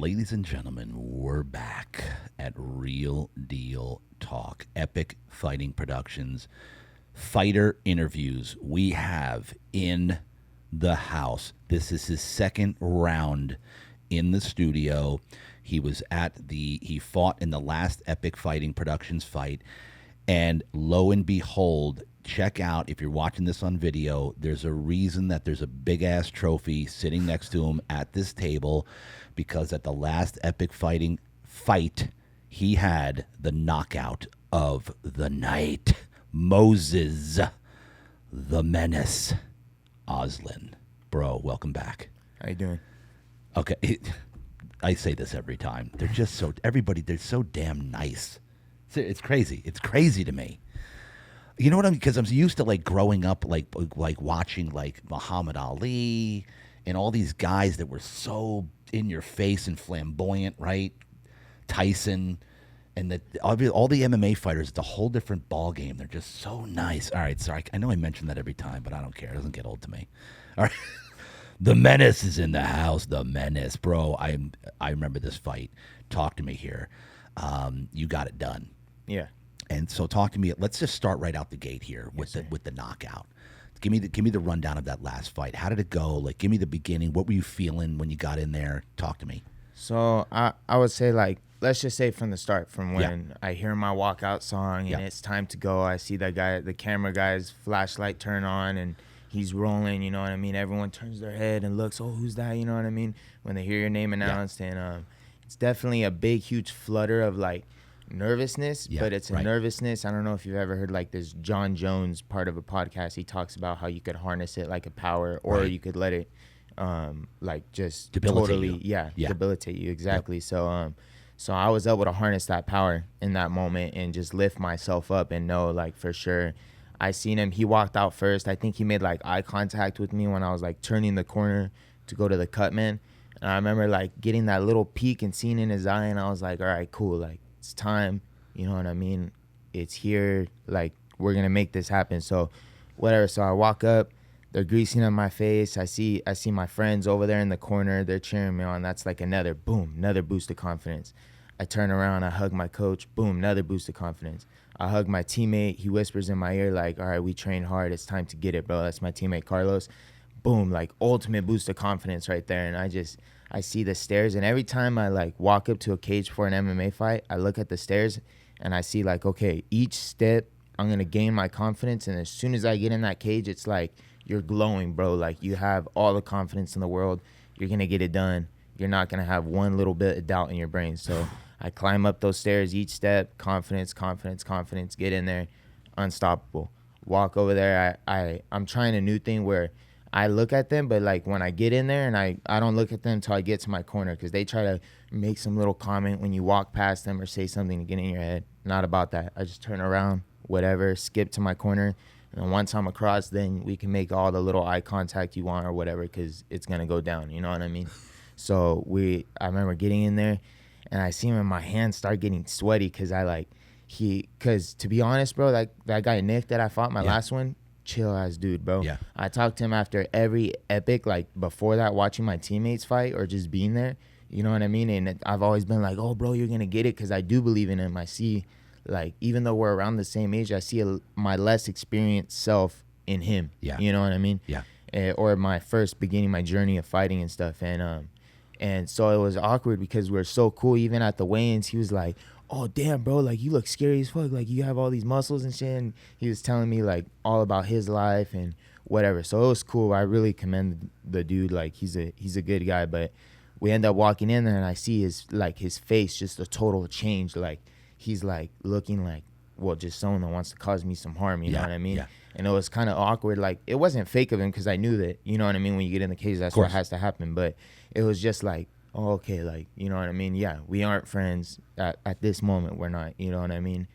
Ladies and gentlemen, we're back at Real Deal Talk, Epic Fighting Productions, fighter interviews. We have in the house. This is his second round in the studio. He fought in the last Epic Fighting Productions fight, and lo and behold, check out, if you're watching this on video, there's a reason that there's a big ass trophy sitting next to him at this table, because at the last Epic Fighting fight, he had the knockout of the night. Moises, the Menace, Oslin. Bro, welcome back. How you doing? Okay, I say this every time. They're just so, everybody, they're so damn nice. It's crazy. It's crazy to me. You know what I mean? Because I'm used to like growing up, like watching like Muhammad Ali and all these guys that were so in your face and flamboyant, right? Tyson and all the MMA fighters. It's a whole different ball game. They're just so nice. All right, sorry. I know I mention that every time, but I don't care. It doesn't get old to me. All right. The Menace is in the house. The Menace, bro. I remember this fight. Talk to me here. You got it done. Yeah. And so talk to me. Let's just start right out the gate here with the knockout. Give me the rundown of that last fight. How did it go? Like, give me the beginning. What were you feeling when you got in there? Talk to me. So I would say, like, let's just say from the start, from when I hear my walkout song and it's time to go. I see that guy, the camera guy's flashlight turn on and he's rolling. You know what I mean? Everyone turns their head and looks. Oh, who's that? You know what I mean? When they hear your name announced, and it's definitely a big, huge flutter of like nervousness, but it's a nervousness. I don't know if you've ever heard like this John Jones part of a podcast. He talks about how you could harness it like a power, or you could let it like just debilitate debilitate you. Exactly. Yep. So I was able to harness that power in that moment and just lift myself up and know, like, for sure. I seen him. He walked out first. I think he made like eye contact with me when I was like turning the corner to go to the cut man. And I remember like getting that little peek and seeing in his eye, and I was like, all right, cool. Like, it's time, you know what I mean? It's here, like, we're gonna make this happen. So whatever. So I walk up, they're greasing on my face. I see my friends over there in the corner, they're cheering me on. That's like another boost of confidence. I turn around, I hug my coach, boom, another boost of confidence. I hug my teammate, he whispers in my ear like, all right, we trained hard, it's time to get it, bro. That's my teammate Carlos. Boom, like ultimate boost of confidence right there. And I see the stairs, and every time I like walk up to a cage for an MMA fight, I look at the stairs and I see like, okay, each step I'm going to gain my confidence. And as soon as I get in that cage, it's like, you're glowing, bro. Like, you have all the confidence in the world. You're going to get it done. You're not going to have one little bit of doubt in your brain. So I climb up those stairs, each step, confidence, get in there, unstoppable. Walk over there. I'm trying a new thing where I look at them, but like when I get in there, and I don't look at them until I get to my corner, because they try to make some little comment when you walk past them or say something to get in your head. Not about that. I just turn around, whatever, skip to my corner, and then once I'm across, then we can make all the little eye contact you want or whatever, because it's gonna go down. You know what I mean? So I remember getting in there, and I see him, and my hands start getting sweaty because because to be honest, bro, that guy Nick that I fought my last one, chill ass dude, bro. Yeah. I talked to him after every epic, like before that, watching my teammates fight or just being there. You know what I mean? And I've always been like, oh, bro, you're going to get it, because I do believe in him. I see, like, even though we're around the same age, I see my less experienced self in him. Yeah. You know what I mean? Yeah. Or my first beginning, my journey of fighting and stuff. And so it was awkward because we're so cool. Even at the weigh-ins, he was like, oh, damn, bro, like, you look scary as fuck. Like, you have all these muscles and shit. And he was telling me, like, all about his life and whatever. So it was cool. I really commend the dude. Like, he's a good guy. But we end up walking in there, and I see his face, just a total change. Like, he's, like, looking like, well, just someone that wants to cause me some harm. You know what I mean? Yeah. And it was kind of awkward. Like, it wasn't fake of him, because I knew that, you know what I mean? When you get in the cage, that's what has to happen. But it was just like, oh, okay, like, you know what I mean? Yeah, we aren't friends at this moment. We're not, you know what I mean?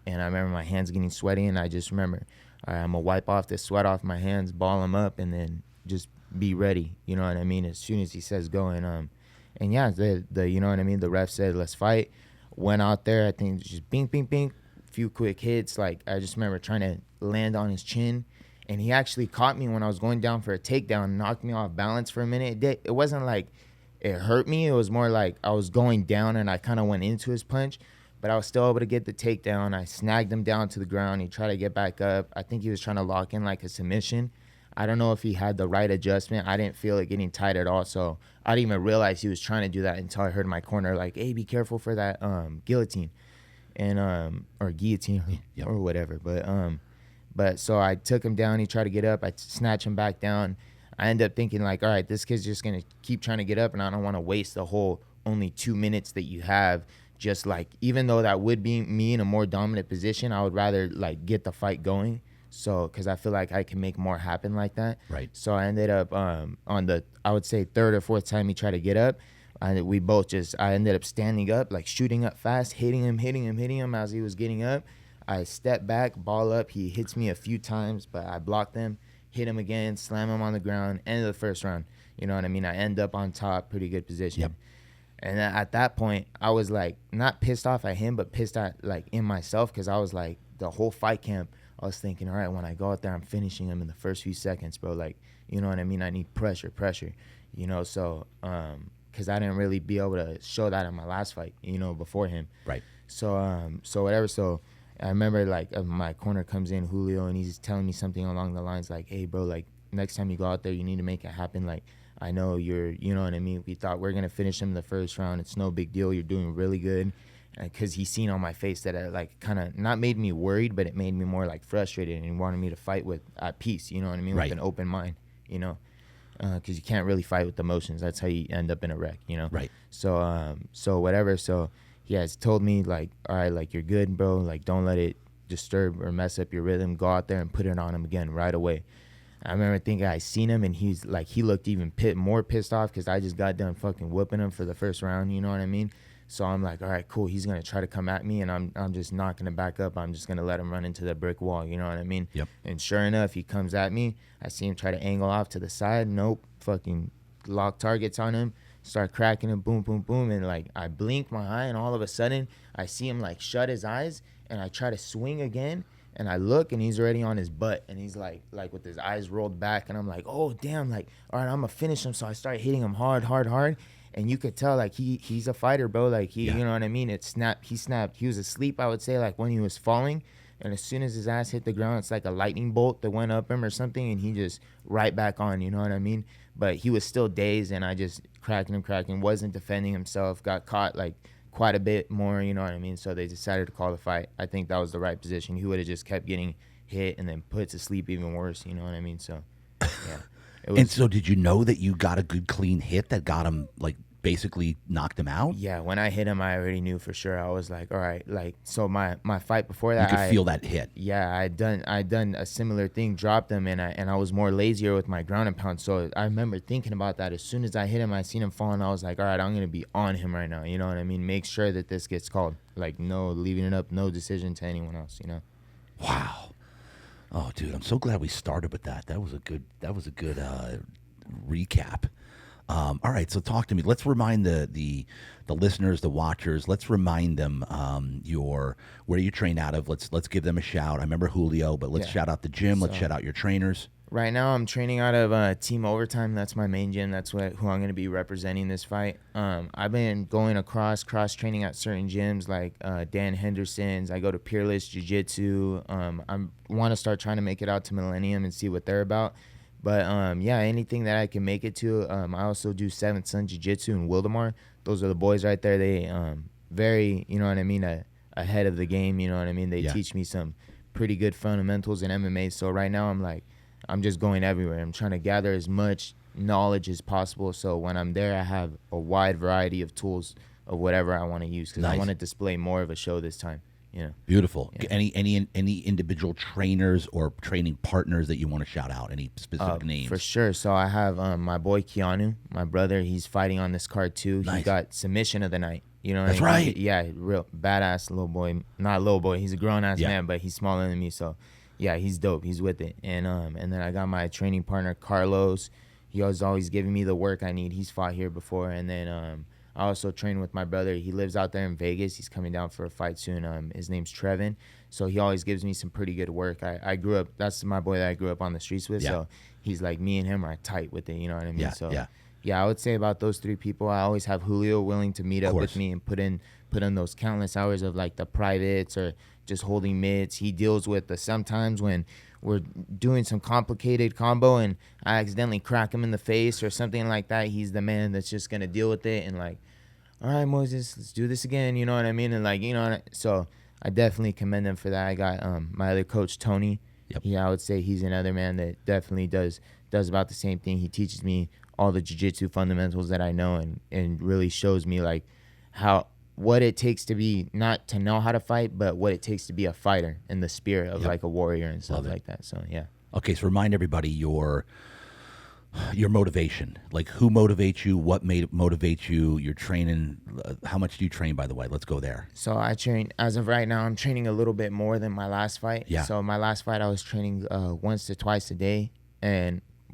And I remember my hands getting sweaty, and I just remember, all right, I'm going to wipe off the sweat off my hands, ball them up, and then just be ready, you know what I mean, as soon as he says go. And yeah, the you know what I mean, the ref said, let's fight. Went out there, I think just bing, bing, bing, few quick hits. Like, I just remember trying to land on his chin, and he actually caught me when I was going down for a takedown, knocked me off balance for a minute. It wasn't like it hurt me. It was more like I was going down and I kind of went into his punch, but I was still able to get the takedown. I snagged him down to the ground. He tried to get back up. I think he was trying to lock in like a submission. I don't know if he had the right adjustment. I didn't feel it getting tight at all. So I didn't even realize he was trying to do that until I heard in my corner like, hey, be careful for that guillotine and or guillotine Yep. or whatever. But so I took him down. He tried to get up. I snatched him back down. I ended up thinking like, all right, this kid's just going to keep trying to get up, and I don't want to waste the whole only 2 minutes that you have. Just like, even though that would be me in a more dominant position, I would rather like get the fight going. So, because I feel like I can make more happen like that. Right. So I ended up on the, I would say, third or fourth time he tried to get up. I ended up standing up, like shooting up fast, hitting him as he was getting up. I step back, ball up. He hits me a few times, but I blocked him, hit him again, slam him on the ground. End of the first round. You know what I mean? I end up on top, pretty good position. Yep. And then at that point, I was like, not pissed off at him, but pissed at like in myself, because I was like, the whole fight camp, I was thinking, all right, when I go out there, I'm finishing him in the first few seconds, bro. Like, you know what I mean? I need pressure, you know? So, because I didn't really be able to show that in my last fight, you know, before him. Right. So, whatever. So I remember like my corner comes in, Julio, and he's telling me something along the lines like, hey, bro, like next time you go out there, you need to make it happen. Like, I know you know what I mean? We thought we're going to finish him in the first round. It's no big deal. You're doing really good. Because he's seen on my face that it like kind of not made me worried, but it made me more like frustrated, and he wanted me to fight with at peace, you know what I mean? Right. With an open mind, you know? Because you can't really fight with emotions. That's how you end up in a wreck, you know? Right. So whatever. So he has told me like, all right, like you're good, bro. Like don't let it disturb or mess up your rhythm. Go out there and put it on him again right away. I remember thinking I seen him, and he's like, he looked even more pissed off because I just got done fucking whooping him for the first round. You know what I mean? So I'm like, all right, cool. He's gonna try to come at me, and I'm just not gonna back up. I'm just gonna let him run into the brick wall. You know what I mean? Yep. And sure enough, he comes at me. I see him try to angle off to the side. Nope. Fucking lock targets on him. Start cracking him. Boom, boom, boom. And like I blink my eye, and all of a sudden I see him like shut his eyes, and I try to swing again. And I look, and he's already on his butt, and he's like with his eyes rolled back, and I'm like, oh damn, like all right, I'm gonna finish him. So I start hitting him hard, and you could tell like he's a fighter, bro. Like you know what I mean? It snapped. He snapped. He was asleep, I would say, like when he was falling, and as soon as his ass hit the ground, it's like a lightning bolt that went up him or something, and he just right back on. You know what I mean? But he was still dazed, and I just cracking, wasn't defending himself, got caught like quite a bit more, you know what I mean? So they decided to call the fight. I think that was the right position. He would have just kept getting hit and then put to sleep even worse, you know what I mean? So, yeah. And so did you know that you got a good clean hit that got him, like, basically knocked him out? Yeah, when I hit him, I already knew for sure. I was like, all right, like, so my fight before that, You could feel that hit. Yeah, I'd done a similar thing, dropped him, and I was more lazier with my ground and pound. So I remember thinking about that. As soon as I hit him, I seen him fall, and I was like, all right, I'm going to be on him right now. You know what I mean? Make sure that this gets called. Like, no leaving it up, no decision to anyone else, you know? Wow. Oh, dude, I'm so glad we started with that. That was a good recap. All right, so talk to me. Let's remind the listeners, the watchers. Let's remind them where you train out of. Let's give them a shout. I remember Julio, but let's shout out the gym. Let's shout out your trainers. Right now, I'm training out of Team Overtime. That's my main gym. That's who I'm going to be representing this fight. I've been going cross training at certain gyms like Dan Henderson's. I go to Peerless Jiu-Jitsu. I want to start trying to make it out to Millennium and see what they're about. But, anything that I can make it to. I also do Seventh Son Jiu-Jitsu in Wildemar. Those are the boys right there. They very, you know what I mean, ahead of the game, you know what I mean? They teach me some pretty good fundamentals in MMA. So right now I'm just going everywhere. I'm trying to gather as much knowledge as possible. So when I'm there, I have a wide variety of tools of whatever I want to use because I want to display more of a show this time. Yeah. Beautiful. Yeah. Any individual trainers or training partners that you want to shout out? Any specific names? For sure. So I have my boy Keanu, my brother. He's fighting on this card too. Nice. He got submission of the night. You know what That's I mean? right. Yeah, real badass little boy. Not little boy. He's a grown ass man, but he's smaller than me. So yeah, he's dope. He's with it. And then I got my training partner Carlos. He was always giving me the work I need. He's fought here before. And then I also train with my brother. He lives out there in Vegas. He's coming down for a fight soon. His name's Trevin. So he always gives me some pretty good work. I grew up, that's my boy that I grew up on the streets with. Yeah. So he's like, me and him are tight with it. You know what I mean? Yeah, So yeah. Yeah, I would say about those 3 people, I always have Julio willing to meet up with me and put in those countless hours of like the privates or just holding mids. He deals with the sometimes when we're doing some complicated combo and I accidentally crack him in the face or something like that. He's the man that's just gonna deal with it and like, all right, Moises, let's do this again. You know what I mean? And like, you know, so I definitely commend him for that. I got my other coach, Tony. Yep. Yeah, I would say he's another man that definitely does about the same thing. He teaches me all the jiu-jitsu fundamentals that I know and really shows me like what it takes to be, not to know how to fight, but what it takes to be a fighter and the spirit of like a warrior and stuff like that. So yeah. Okay, so remind everybody your motivation. Like who motivates you, what motivates you, your training, how much do you train, by the way? Let's go there. So I train, as of right now, I'm training a little bit more than my last fight. Yeah. So my last fight, I was training once to twice a day.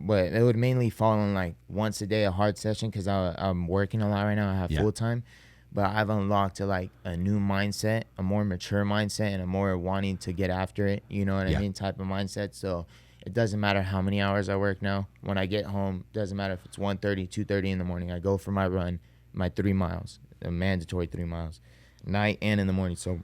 But it would mainly fall in like once a day, a hard session, because I'm working a lot right now. I have full time. But I've unlocked to like a new mindset, a more mature mindset, and a more wanting to get after it, you know what I mean, type of mindset. So it doesn't matter how many hours I work now. When I get home, doesn't matter if it's 1:30, 2:30 in the morning. I go for my run, my 3 miles, a mandatory 3 miles, night and in the morning. So,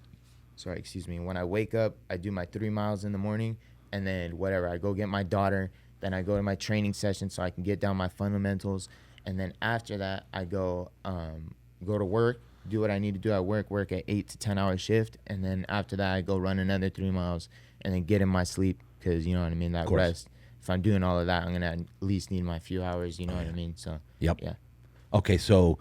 sorry, excuse me. When I wake up, I do my 3 miles in the morning, and then whatever, I go get my daughter. Then I go to my training session so I can get down my fundamentals. And then after that, I go to work, do what I need to do at work at 8 to 10 hour shift. And then after that, I go run another 3 miles and then get in my sleep because, you know what I mean, that rest. If I'm doing all of that, I'm going to at least need my few hours, you know what I mean? So, yeah. Okay, so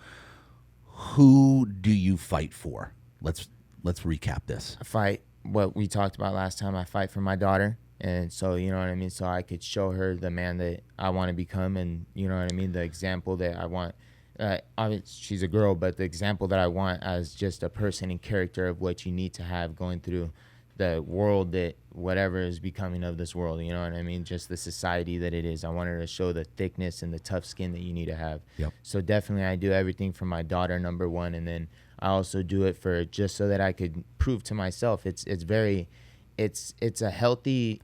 who do you fight for? Let's recap this. I fight what we talked about last time. I fight for my daughter. And so, you know what I mean? So I could show her the man that I want to become and, you know what I mean, the example that I want. Obviously, she's a girl, but the example that I want as just a person and character of what you need to have going through the world that whatever is becoming of this world, you know what I mean? Just the society that it is. I want her to show the thickness and the tough skin that you need to have. Yep. So definitely I do everything for my daughter, number one. And then I also do it for just so that I could prove to myself it's healthy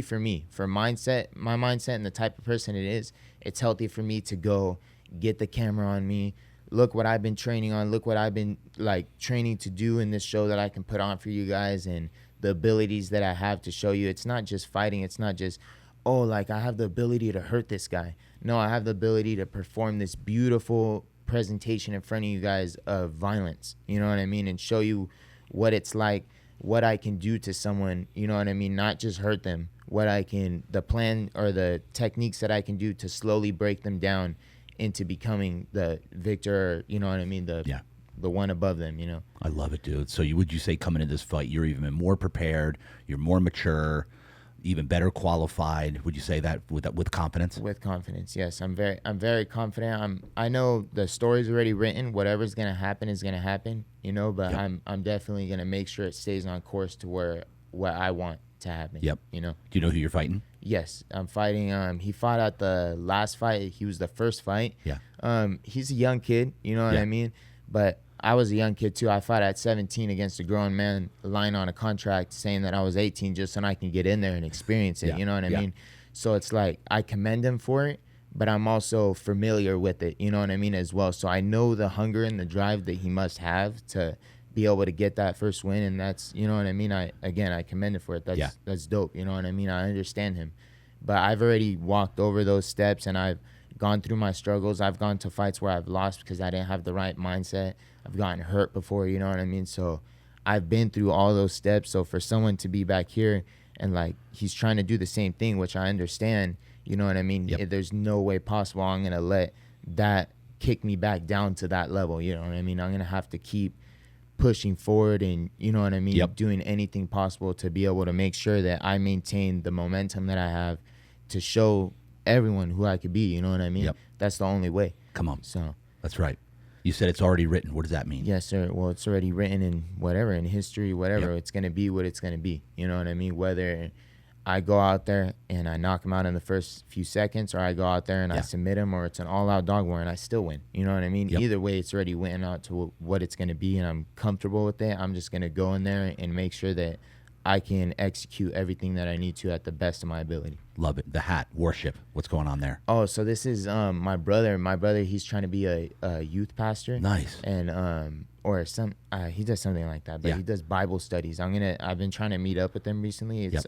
for me, for my mindset and the type of person it is. It's healthy for me to go get the camera on me. Look what I've been training on. Look what I've been like training to do in this show that I can put on for you guys and the abilities that I have to show you. It's not just fighting. It's not just, oh, like I have the ability to hurt this guy. No, I have the ability to perform this beautiful presentation in front of you guys of violence. You know what I mean? And show you what it's like, what I can do to someone, you know what I mean? Not just hurt them, the plan or the techniques that I can do to slowly break them down into becoming the victor, you know what I mean? The one above them, you know? I love it, dude. So would you say coming into this fight, you're even more prepared, you're more mature, even better qualified? Would you say that with confidence? With confidence, yes. I'm very confident. I know the story's already written. Whatever's gonna happen is gonna happen, you know. But I'm definitely gonna make sure it stays on course to what I want to happen. Yep. You know. Do you know who you're fighting? Yes, I'm fighting. He fought at the last fight. He was the first fight. Yeah. He's a young kid. You know what I mean? But I was a young kid too. I fought at 17 against a grown man lying on a contract saying that I was 18 just so I can get in there and experience it. You know what I mean? So it's like I commend him for it, but I'm also familiar with it. You know what I mean as well. So I know the hunger and the drive that he must have to be able to get that first win, and that's, you know what I mean. I commend him for it. That's dope. You know what I mean? I understand him, but I've already walked over those steps and I've gone through my struggles. I've gone to fights where I've lost because I didn't have the right mindset. I've gotten hurt before, you know what I mean? So I've been through all those steps. So for someone to be back here and like he's trying to do the same thing, which I understand, you know what I mean? There's no way possible I'm going to let that kick me back down to that level, you know what I mean? I'm going to have to keep pushing forward and, you know what I mean, doing anything possible to be able to make sure that I maintain the momentum that I have to show everyone who I could be, you know what I mean? That's the only way. Come on. So that's right. You said it's already written. What does that mean? Yes, sir. Well, it's already written in whatever, in history, whatever. It's going to be what it's going to be. You know what I mean? Whether I go out there and I knock him out in the first few seconds, or I go out there and I submit him, or it's an all-out dog war and I still win. You know what I mean? Either way, it's already written out to what it's going to be, and I'm comfortable with it. I'm just going to go in there and make sure that I can execute everything that I need to at the best of my ability. Love it. The hat, worship. What's going on there? Oh, so this is my brother. My brother, he's trying to be a youth pastor. Nice. And or some he does something like that, but Yeah. he does Bible studies. I've been trying to meet up with him recently. It's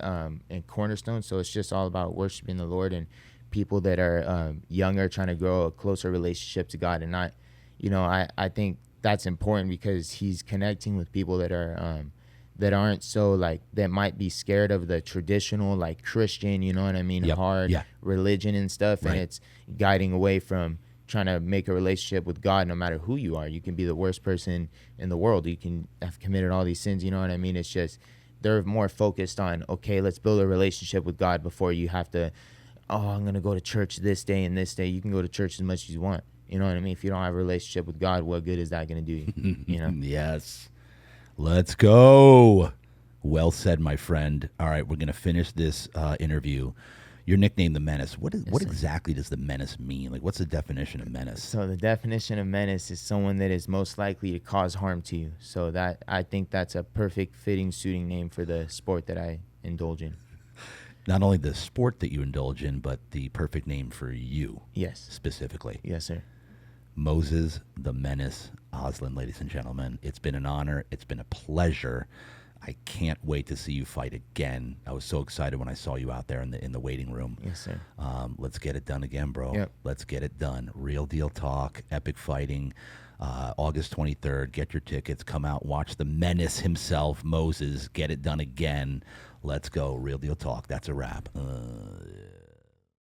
in Cornerstone, so it's just all about worshiping the Lord and people that are younger trying to grow a closer relationship to God. And not, I think that's important because he's connecting with people that are that aren't so like that might be scared of the traditional like Christian, you know what I mean, Yep. hard Yeah. religion and stuff, Right. and it's guiding away from trying to make a relationship with God. No matter who you are, you can be the worst person in the world, you can have committed all these sins, you know what I mean. It's just they're more focused on, okay, let's build a relationship with God before you have to, oh, I'm gonna go to church this day and this day. You can go to church as much as you want, you know what I mean. If you don't have a relationship with God, what good is that gonna do you? You know. Yes. Let's go. Well said, my friend. All right, we're going to finish this interview. Your nickname, the Menace. What Yes, sir. exactly does the menace mean? Like, what's the definition of menace? So the definition of menace is someone that is most likely to cause harm to you. So that, I think that's a perfect fitting suiting name for the sport that I indulge in. Not only the sport that you indulge in, but the perfect name for you Yes. specifically. Yes, sir. Moses, the Menace, Oslin, ladies and gentlemen. It's been an honor. It's been a pleasure. I can't wait to see you fight again. I was so excited when I saw you out there in the waiting room. Yes, sir. Let's get it done again, bro. Yep. Let's get it done. Real Deal Talk, Epic Fighting, August 23rd. Get your tickets. Come out, watch the Menace himself, Moses. Get it done again. Let's go. Real Deal Talk. That's a wrap.